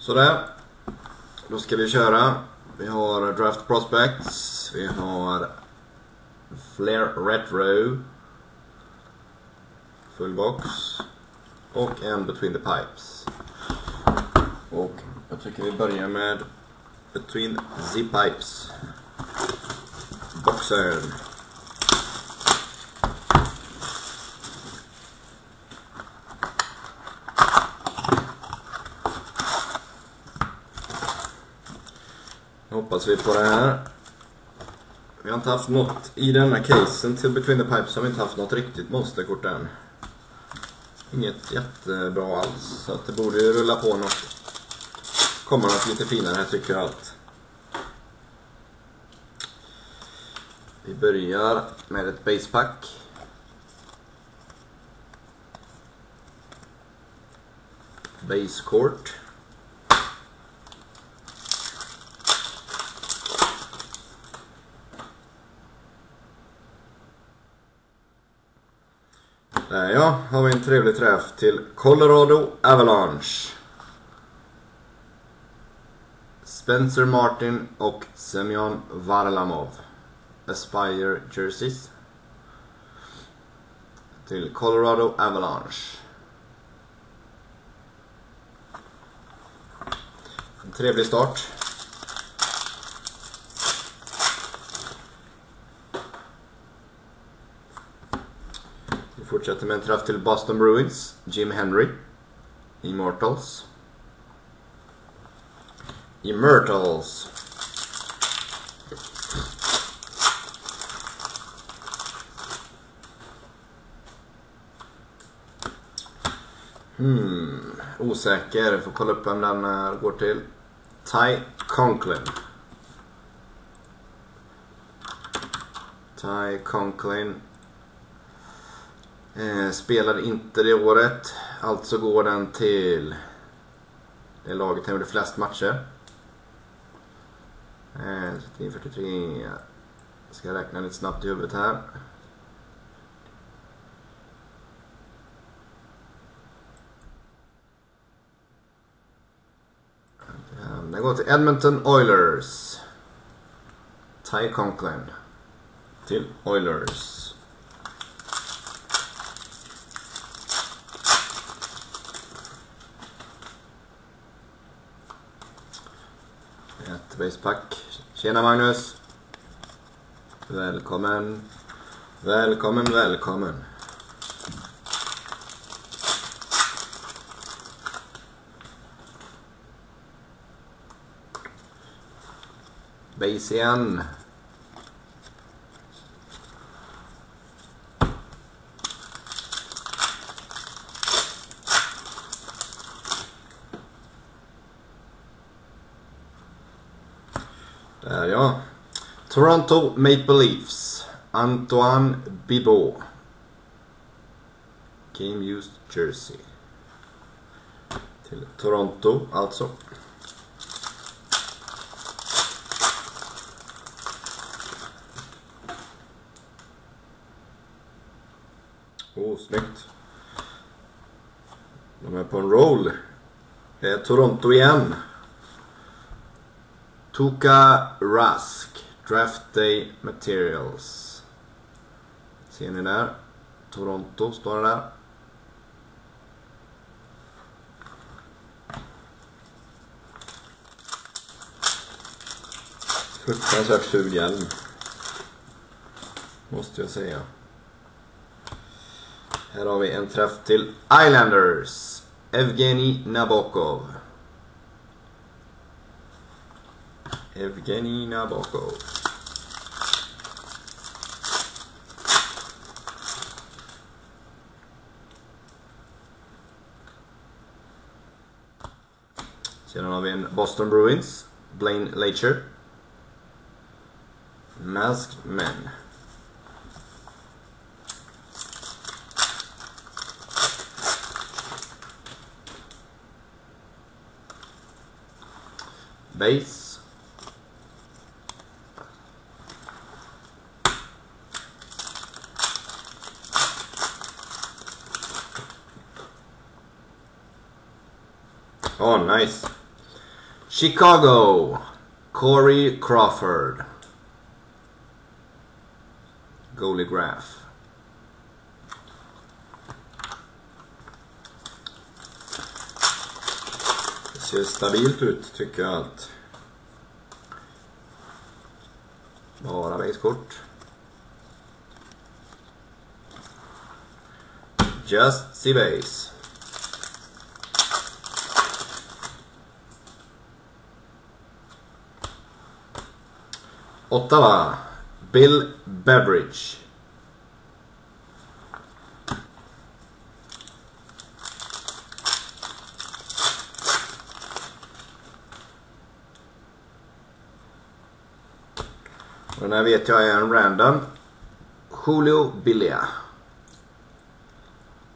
Sådär. Då ska vi köra. Vi har Draft Prospects. Vi har Flair Retro. Full box. Och en Between the Pipes. Och jag tycker vi börjar med Between the Pipes. Boxern. Hoppas vi på det här. Vi har inte haft något i denna casen till Between the Pipes, har vi inte haft något riktigt monsterkort än. Inget jättebra alls, så att det borde ju rulla på något. Kommer något lite finare här tycker jag allt. Vi börjar med ett basepack. Basekort. Där ja, har vi en trevlig träff till Colorado Avalanche. Spencer Martin och Semyon Varlamov. Aspire Jerseys. Till Colorado Avalanche. En trevlig start. Vi fortsätter med en träff till Boston Bruins. Jim Henry. Immortals. Osäker. Får kolla upp vem den går till. Ty Conklin. Spelade inte det året. Alltså går den till det laget som gjorde flest matcher. 43. Ska jag räkna lite snabbt i huvudet här. Den går till Edmonton Oilers. Ty Conklin till Oilers. Ett basepack. Tjena Magnus. Välkommen. Base igen. Där ja. Toronto Maple Leafs. Antoine Bibeau. Game used jersey. Till Toronto alltså. Snyggt. De är på en roll. Det är Toronto igen. Tuukka Rask. Draft Day Materials. Ser ni där? Toronto står det där. Fruktansvärt ful hjälm. Måste jag säga. Här har vi en träff till Islanders. Evgeny Nabokov. Sedan har vi en Boston Bruins. Blaine Lacher. Masked Men. Base. Oh, nice. Chicago, Corey Crawford. Goalie graph. Det ser stabilt ut tycker jag allt. Bara basekort. Just see base. Ottawa, Bill Beveridge. Och den här vet jag är en random. Julio Billia.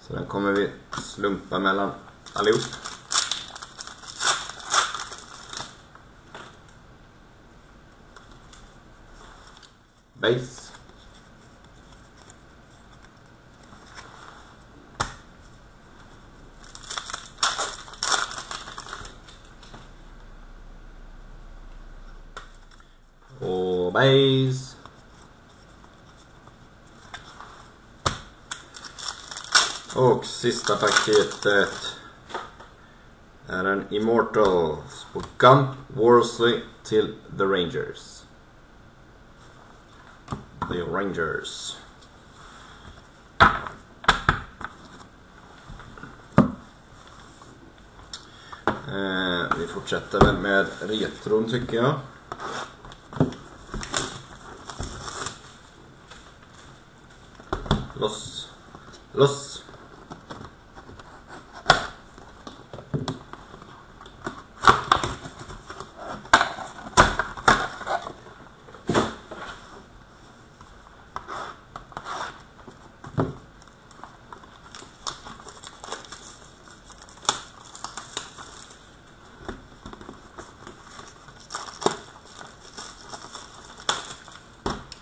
Så den kommer vi slumpa mellan allihop. Base. Och base. Och sista paketet är en Immortals på Gump Worsley till The Rangers. The Rangers. Vi fortsätter väl med retron tycker jag. Loss.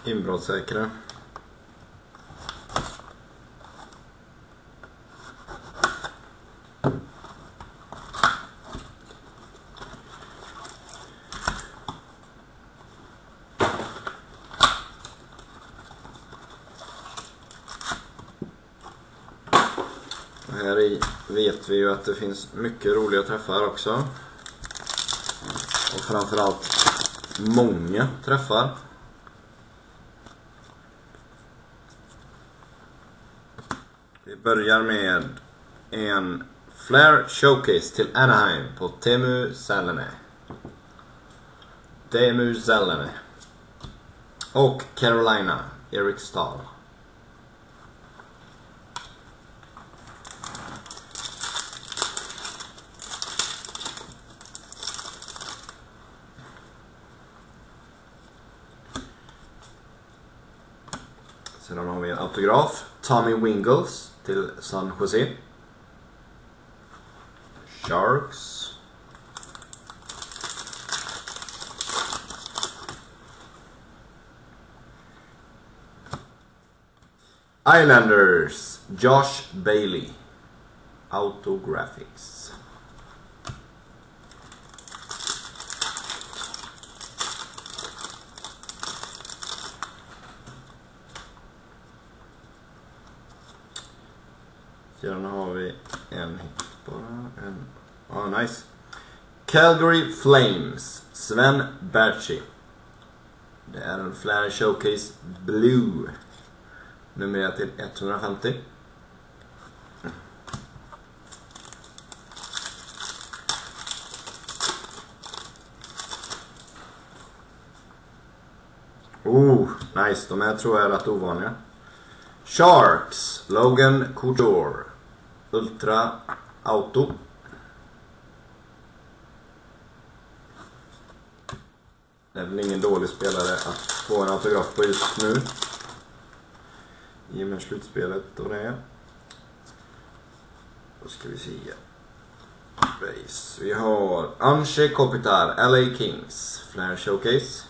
Inbrottssäkra. Här i vet vi ju att det finns mycket roliga träffar också. Och framförallt många träffar. Vi börjar med en Flair Showcase till Anaheim på Teemu Selänne. Och Carolina, Eric Stahl. Sedan har vi en autograf. Tommy Wingles till San Jose. Sharks. Islanders. Josh Bailey. Autographics. Sedan har vi en hit bara. Nice. Calgary Flames. Sven Berchi. Det är en Flair Showcase Blue. Nummer till 150. Nice. De här tror jag är rätt ovanliga. Sharks. Logan Couture. Ultra Auto. Det är väl ingen dålig spelare att få en autograf på just nu. I och med slutspelet och det. Då ska vi se. Base. Vi har Anze Kopitar, LA Kings. Flair Showcase.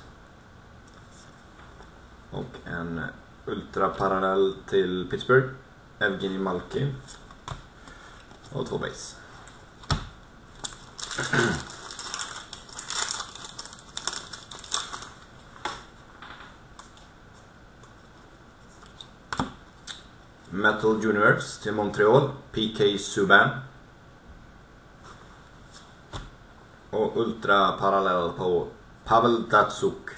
Och en Ultra Parallell till Pittsburgh. Evgeny Malkin. Och 2 base. Metal Universe till Montreal, PK Subban. Och Ultra Parallell på Pavel Datsuk,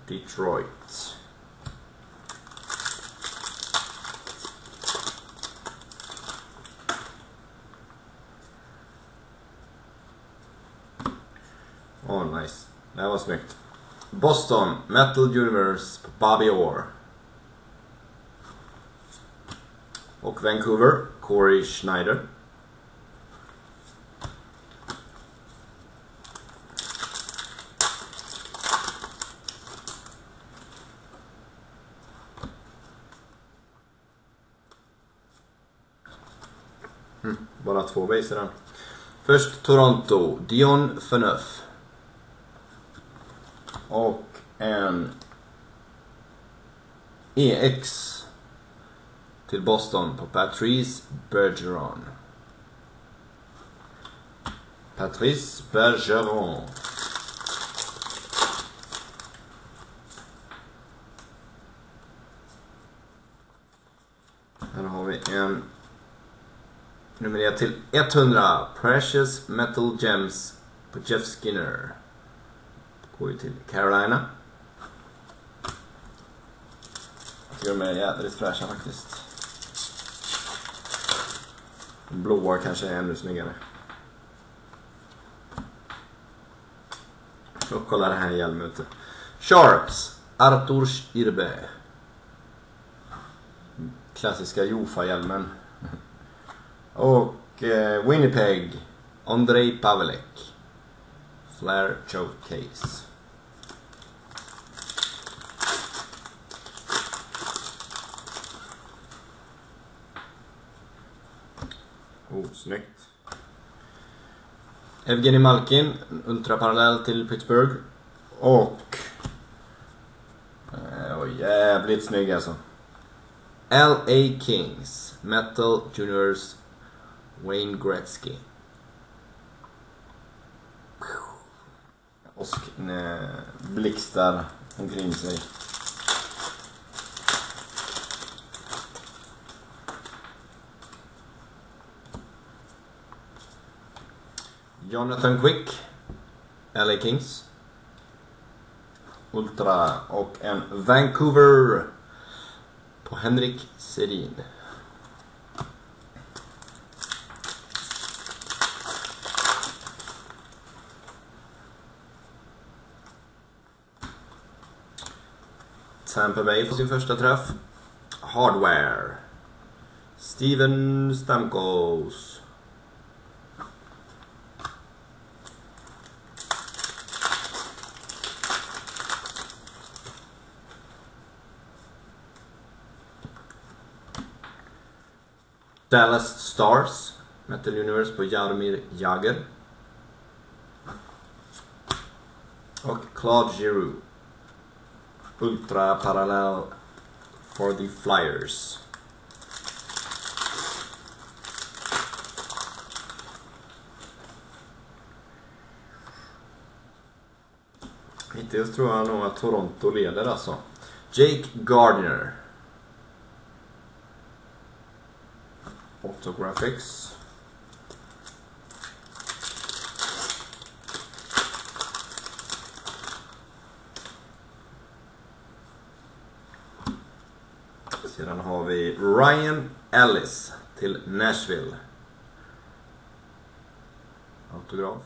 Detroit. Nice. Det här var snyggt. Boston, Metal Universe på Bobby Orr. Och Vancouver, Corey Schneider. Bara 2 base i den. Först Toronto, Dion Phaneuf. Och en EX till Boston på Patrice Bergeron. Patrice Bergeron. Här har vi en nummer till 100 Precious Metal Gems på Jeff Skinner. Går ju till Carolina. Jag tycker de är jävligt fräscha faktiskt. De blåa kanske är ännu snyggare. Och kolla det här hjälmen ute. Sharks, Artur Irbe. Klassiska Jofa-hjälmen. Och Winnipeg, Andrei Pavelek. Flair Choke Case. Snyggt. Evgeni Malkin, ultraparallell till Pittsburgh. Och jävligt snygg alltså. LA Kings, Metal Juniors, Wayne Gretzky. Och blixtar omkring sig. Jonathan Quick, LA Kings. Ultra och en Vancouver på Henrik Sedin. Tampa Bay får sin första träff. Hardware. Steven Stamkos. Dallas Stars, Metal Universe på Jaromir Jagr. Och Claude Giroux, Ultra Parallel for the Flyers. Hittills tror jag nog att Toronto leder alltså. Jake Gardiner. Autographics. Sedan har vi Ryan Ellis till Nashville. Autograf.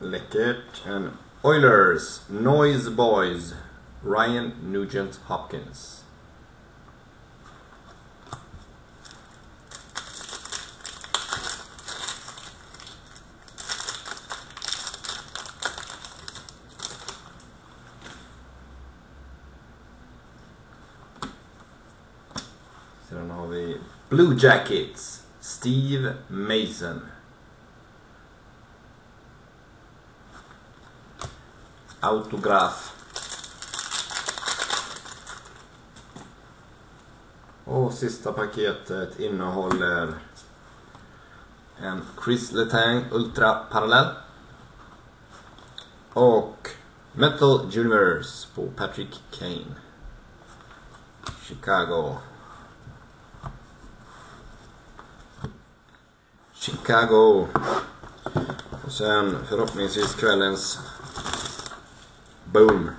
Läckert. And Oilers, Noise Boys, Ryan Nugent Hopkins. Sedan har vi Blue Jackets, Steve Mason. Autograf. Och sista paketet innehåller En Chris Letang Ultra parallell. Och Metal Universe på Patrick Kane. Chicago. Och sen förhoppningsvis kvällens boom.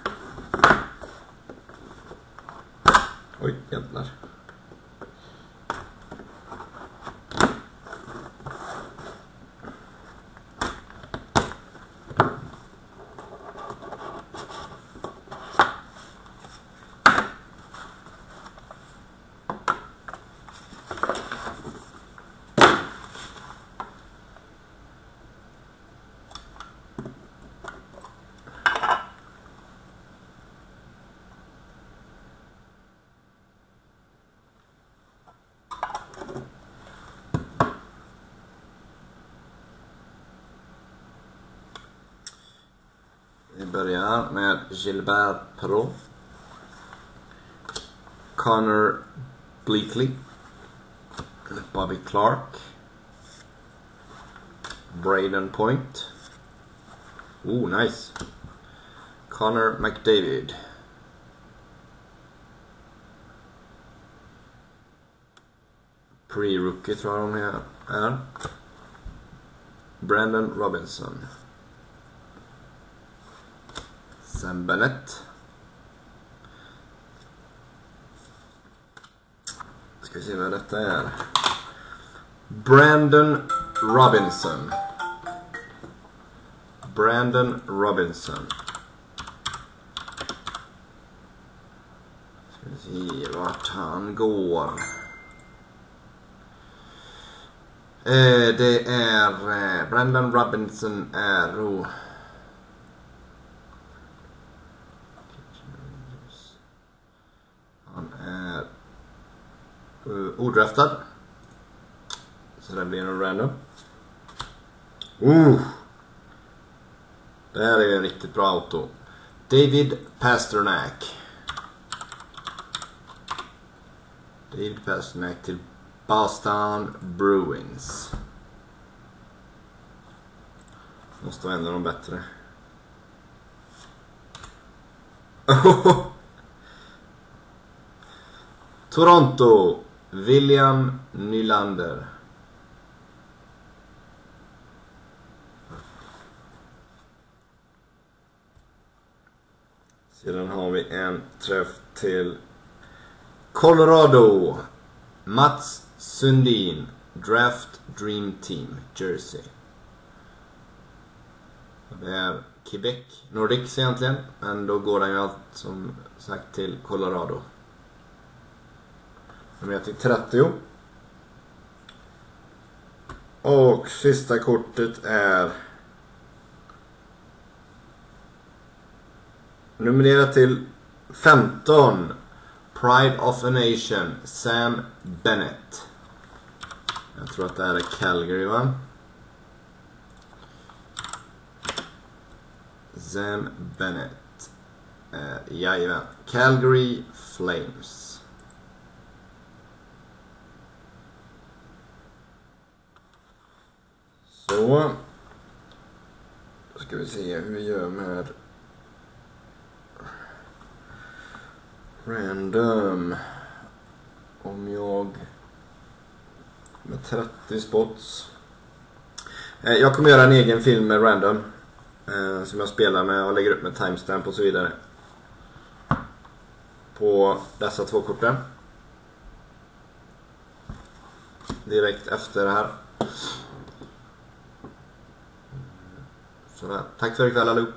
Oj, jävlar. Vi börjar med Gilbert Perrault, Connor Bleakley, Bobby Clark, Braden Point. Nice. Connor McDavid. Pre-rookie tror jag de är. Brandon Robinson. Sam Bennett. Ska vi se vad detta är. Brandon Robinson. Ska vi se vart han går. Det är Brandon Robinson är han är odraftad. Så det blir en random. Det här är en riktigt bra auto. David Pastrnak till Boston Bruins. Måste vara en av de bättre. Toronto, William Nylander. Sedan har vi en träff till Colorado. Mats Sundin, Draft Dream Team, Jersey. Det är Quebec Nordics egentligen, men då går den ju allt som sagt till Colorado. Nummer till 30. Och sista kortet är numrerat till 15. Pride of a Nation, Sam Bennett. Jag tror att det här är Calgary, va? Sam Bennett. Jajamän. Calgary Flames. Så. Då ska vi se hur vi gör med random. Om jag med 30 spots. Jag kommer göra en egen film med random som jag spelar med och lägger upp med timestamp och så vidare på dessa två korten direkt efter det här. Så där. Tack för ikväll allihop.